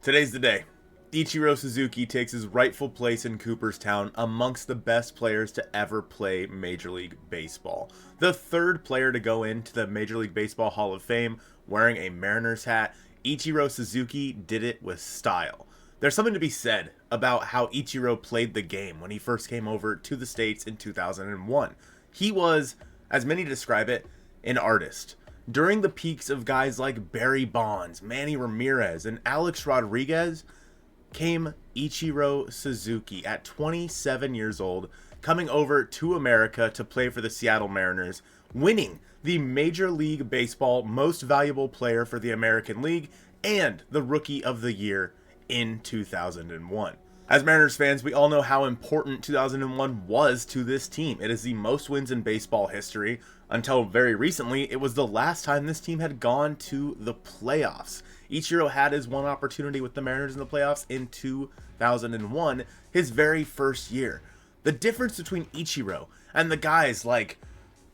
Today's the day. Ichiro Suzuki takes his rightful place in Cooperstown amongst the best players to ever play Major League Baseball. The third player to go into the Major League Baseball Hall of Fame wearing a Mariners hat, Ichiro Suzuki did it with style. There's something to be said about how Ichiro played the game when he first came over to the States in 2001. He was, as many describe it, an artist. During the peaks of guys like Barry Bonds, Manny Ramirez, and Alex Rodriguez, came Ichiro Suzuki at 27 years old, coming over to America to play for the Seattle Mariners, winning the Major League Baseball Most Valuable Player for the American League and the Rookie of the Year in 2001. As Mariners fans, we all know how important 2001 was to this team. It is the most wins in baseball history. Until very recently, it was the last time this team had gone to the playoffs. Ichiro had his one opportunity with the Mariners in the playoffs in 2001, his very first year. The difference between Ichiro and the guys like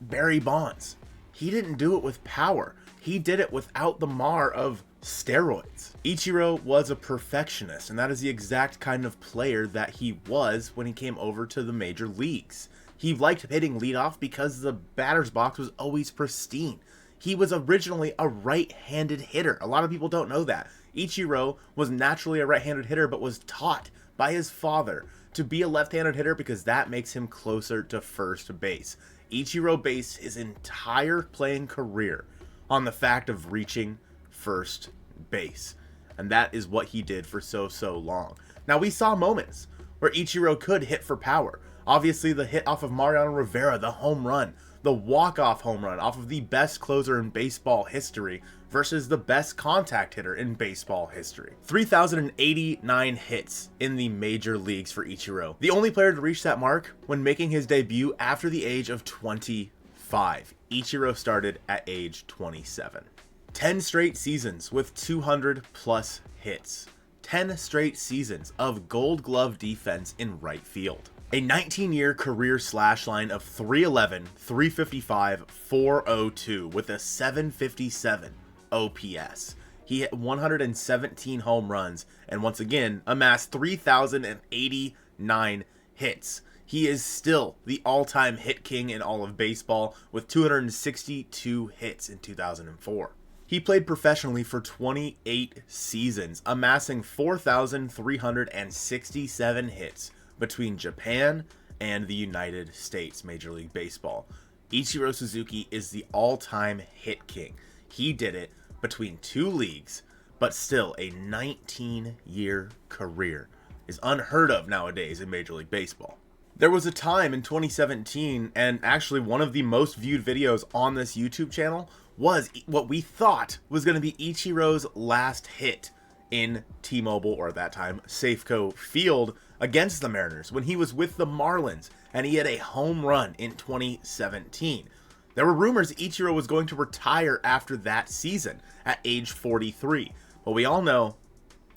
Barry Bonds, he didn't do it with power. He did it without the mar of steroids. Ichiro was a perfectionist, and that is the exact kind of player that he was when he came over to the major leagues. He liked hitting leadoff because the batter's box was always pristine. He was originally a right-handed hitter. A lot of people don't know that. Ichiro was naturally a right-handed hitter, but was taught by his father to be a left-handed hitter because that makes him closer to first base. Ichiro based his entire playing career on the fact of reaching first base. And that is what he did for so long. Now, we saw moments where Ichiro could hit for power. Obviously, the hit off of Mariano Rivera, the home run, the walk-off home run off of the best closer in baseball history versus the best contact hitter in baseball history. 3,089 hits in the major leagues for Ichiro. The only player to reach that mark when making his debut after the age of 25. Ichiro started at age 27. 10 straight seasons with 200 plus hits. 10 straight seasons of Gold Glove defense in right field. A 19-year career slash line of 311, 355, 402 with a 757 OPS. He hit 117 home runs and once again amassed 3,089 hits. He is still the all-time hit king in all of baseball with 262 hits in 2004. He played professionally for 28 seasons, amassing 4,367 hits between Japan and the United States Major League Baseball. Ichiro Suzuki is the all-time hit king. He did it between two leagues, but still a 19-year career is unheard of nowadays in Major League Baseball. There was a time in 2017, and actually one of the most viewed videos on this YouTube channel was what we thought was going to be Ichiro's last hit in T-Mobile, or at that time, Safeco Field, against the Mariners when he was with the Marlins, and he had a home run in 2017. There were rumors Ichiro was going to retire after that season at age 43, but we all know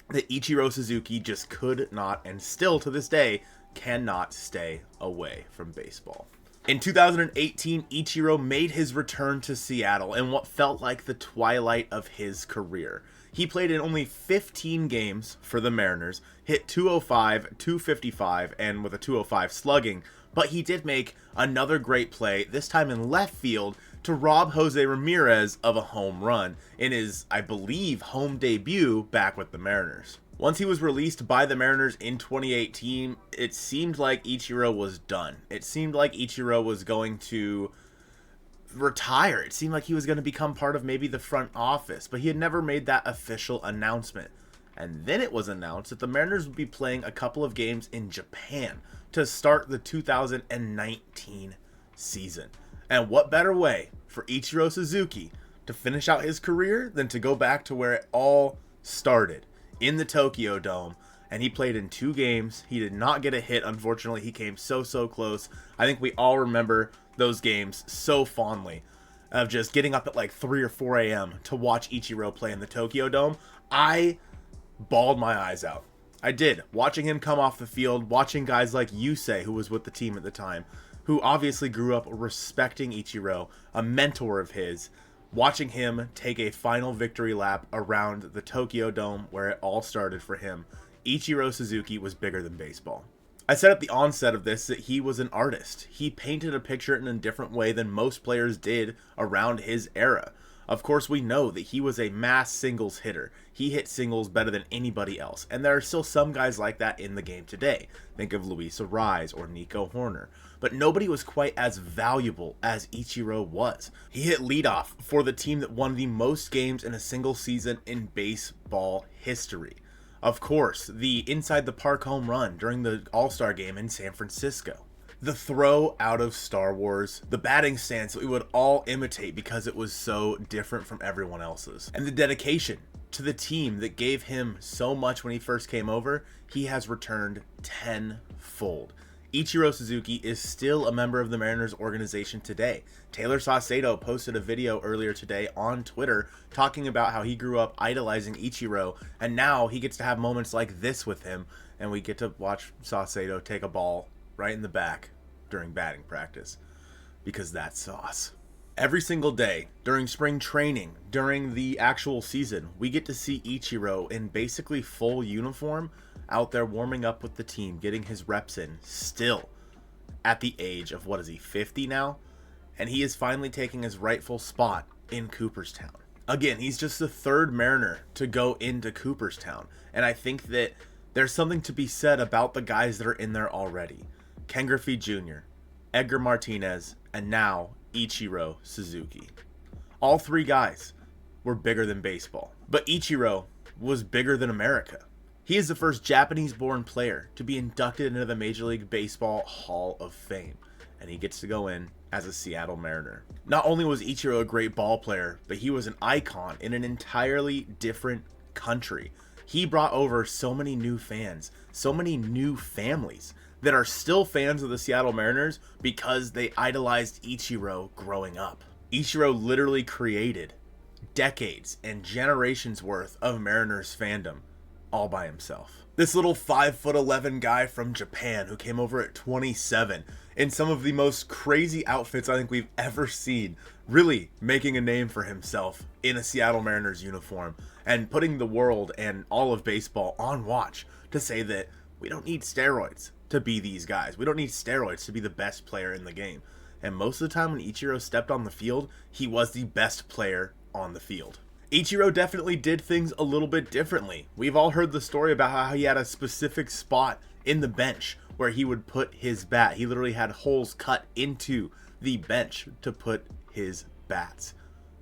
that Ichiro Suzuki just could not, and still to this day, cannot stay away from baseball. In 2018, Ichiro made his return to Seattle in what felt like the twilight of his career. He played in only 15 games for the Mariners, hit 205, 255, and with a 205 slugging, but he did make another great play, this time in left field, to rob Jose Ramirez of a home run in his, I believe, home debut back with the Mariners. Once he was released by the Mariners in 2018, it seemed like Ichiro was done. It seemed like Ichiro was going to retire. It seemed like he was going to become part of maybe the front office, but he had never made that official announcement. And then it was announced that the Mariners would be playing a couple of games in Japan to start the 2019 season. And what better way for Ichiro Suzuki to finish out his career than to go back to where it all started, in the Tokyo Dome. And he played in 2 games. He did not get a hit, unfortunately. He came so close. I think we all remember those games so fondly, of just getting up at like 3 or 4 a.m. to watch Ichiro play in the Tokyo Dome. I bawled my eyes out. I did. Watching him come off the field, watching guys like Yusei, who was with the team at the time, who obviously grew up respecting Ichiro, a mentor of his, Watching him take a final victory lap around the Tokyo Dome where it all started for him, Ichiro Suzuki was bigger than baseball. I said at the onset of this that he was an artist. He painted a picture in a different way than most players did around his era. Of course, we know that he was a mass singles hitter. He hit singles better than anybody else, and there are still some guys like that in the game today. Think of Luis Arraez or Nico Horner. But nobody was quite as valuable as Ichiro was. He hit leadoff for the team that won the most games in a single season in baseball history. Of course, the inside the park home run during the All-Star game in San Francisco. The throw out of Star Wars, the batting stance that we would all imitate because it was so different from everyone else's. And the dedication to the team that gave him so much when he first came over, he has returned tenfold. Ichiro Suzuki is still a member of the Mariners organization today. Taylor Saucedo posted a video earlier today on Twitter talking about how he grew up idolizing Ichiro, and now he gets to have moments like this with him, and we get to watch Saucedo take a ball right in the back during batting practice, because that's sauce. Every single day, during spring training, during the actual season, we get to see Ichiro in basically full uniform out there warming up with the team, getting his reps in, still at the age of, what is he, 50 now? And he is finally taking his rightful spot in Cooperstown. Again, he's just the third Mariner to go into Cooperstown, and I think that there's something to be said about the guys that are in there already. Ken Griffey Jr., Edgar Martinez, and now Ichiro Suzuki. All three guys were bigger than baseball, but Ichiro was bigger than America. He is the first Japanese-born player to be inducted into the Major League Baseball Hall of Fame, and he gets to go in as a Seattle Mariner. Not only was Ichiro a great ball player, but he was an icon in an entirely different country. He brought over so many new fans, so many new families that are still fans of the Seattle Mariners because they idolized Ichiro growing up. Ichiro literally created decades and generations worth of Mariners fandom all by himself. This little 5'11" guy from Japan who came over at 27 in some of the most crazy outfits I think we've ever seen, really making a name for himself in a Seattle Mariners uniform and putting the world and all of baseball on watch to say that we don't need steroids to be these guys. We don't need steroids to be the best player in the game. And most of the time when Ichiro stepped on the field, he was the best player on the field. Ichiro definitely did things a little bit differently. We've all heard the story about how he had a specific spot in the bench where he would put his bat. He literally had holes cut into the bench to put his bats.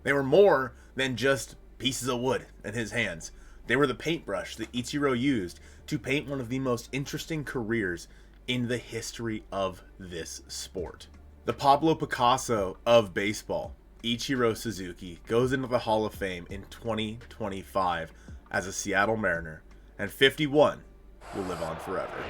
They were more than just pieces of wood in his hands. They were the paintbrush that Ichiro used to paint one of the most interesting careers in the history of this sport. The Pablo Picasso of baseball, Ichiro Suzuki, goes into the Hall of Fame in 2025 as a Seattle Mariner, and 51 will live on forever.